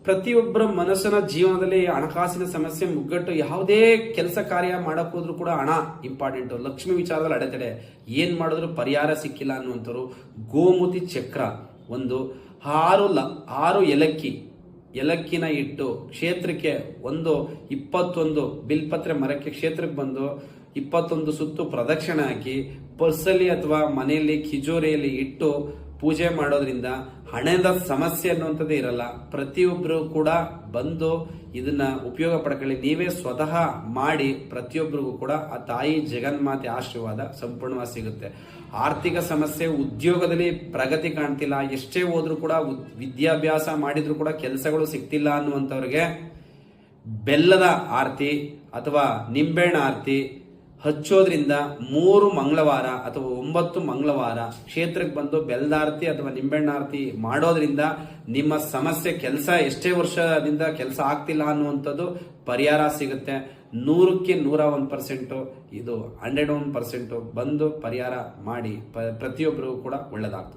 ಪ್ರತಿಯೊಬ್ಬರ ಮನಸ್ಸಿನ ಜೀವನದಲ್ಲಿ ಹಣಕಾಸಿನ ಸಮಸ್ಯೆ ಮುಗ್ಗಟ್ಟು. ಯಾವುದೇ ಕೆಲಸ ಕಾರ್ಯ ಮಾಡಕ್ ಹೋದ್ರು ಕೂಡ ಹಣ ಇಂಪಾರ್ಟೆಂಟ್. ಲಕ್ಷ್ಮಿ ವಿಚಾರದಲ್ಲಿ ಅಡೆತಡೆ, ಏನ್ ಮಾಡಿದ್ರು ಪರಿಹಾರ ಸಿಕ್ಕಿಲ್ಲ ಅನ್ನುವಂಥವ್ರು ಗೋಮುತಿ ಚಕ್ರ ಒಂದು 6 ಏಲಕ್ಕಿನ ಇಟ್ಟು ಕ್ಷೇತ್ರಕ್ಕೆ 21 ಬಿಲ್ಪತ್ರೆ ಮರಕ್ಕೆ ಕ್ಷೇತ್ರಕ್ಕೆ ಬಂದು 21 ಸುತ್ತು ಪ್ರದಕ್ಷಿಣೆ ಹಾಕಿ ಪರ್ಸಲ್ಲಿ ಅಥವಾ ಮನೆಯಲ್ಲಿ ಕಿಜೋರಿಯಲ್ಲಿ ಇಟ್ಟು ಪೂಜೆ ಮಾಡೋದ್ರಿಂದ ಹಣದ ಸಮಸ್ಯೆ ಅನ್ನುವಂಥದ್ದೇ ಇರಲ್ಲ. ಪ್ರತಿಯೊಬ್ಬರು ಕೂಡ ಬಂದು ಇದನ್ನ ಉಪಯೋಗ ಪಡ್ಕೊಳ್ಳಿ. ನೀವೇ ಸ್ವತಃ ಮಾಡಿ ಪ್ರತಿಯೊಬ್ಬರಿಗೂ ಕೂಡ ಆ ತಾಯಿ ಜಗನ್ಮಾತೆ ಆಶೀರ್ವಾದ ಸಂಪೂರ್ಣವಾಗಿ ಸಿಗುತ್ತೆ. ಆರ್ಥಿಕ ಸಮಸ್ಯೆ, ಉದ್ಯೋಗದಲ್ಲಿ ಪ್ರಗತಿ ಕಾಣ್ತಿಲ್ಲ, ಎಷ್ಟೇ ಹೋದ್ರೂ ಕೂಡ ವಿದ್ಯಾಭ್ಯಾಸ ಮಾಡಿದ್ರು ಕೂಡ ಕೆಲಸಗಳು ಸಿಗ್ತಿಲ್ಲ ಅನ್ನುವಂಥವ್ರಿಗೆ ಬೆಲ್ಲದ ಆರತಿ ಅಥವಾ ನಿಂಬೆಹಣ್ಣು ಆರತಿ ಹಚ್ಚೋದ್ರಿಂದ 3 ಮಂಗಳವಾರ ಅಥವಾ 9 ಮಂಗಳವಾರ ಕ್ಷೇತ್ರಕ್ಕೆ ಬಂದು ಬೆಲ್ಲದಾರತಿ ಅಥವಾ ನಿಂಬೆಹಣ್ಣಾರತಿ ಮಾಡೋದ್ರಿಂದ ನಿಮ್ಮ ಸಮಸ್ಯೆ, ಕೆಲಸ ಎಷ್ಟೇ ವರ್ಷದಿಂದ ಕೆಲಸ ಆಗ್ತಿಲ್ಲ ಅನ್ನುವಂಥದ್ದು ಪರಿಹಾರ ಸಿಗುತ್ತೆ. 100ಕ್ಕೆ 101%, ಇದು 101% ಬಂದು ಪರಿಹಾರ ಮಾಡಿ ಪ್ರತಿಯೊಬ್ಬರಿಗೂ ಕೂಡ ಒಳ್ಳೆದಾಗ್ತದೆ.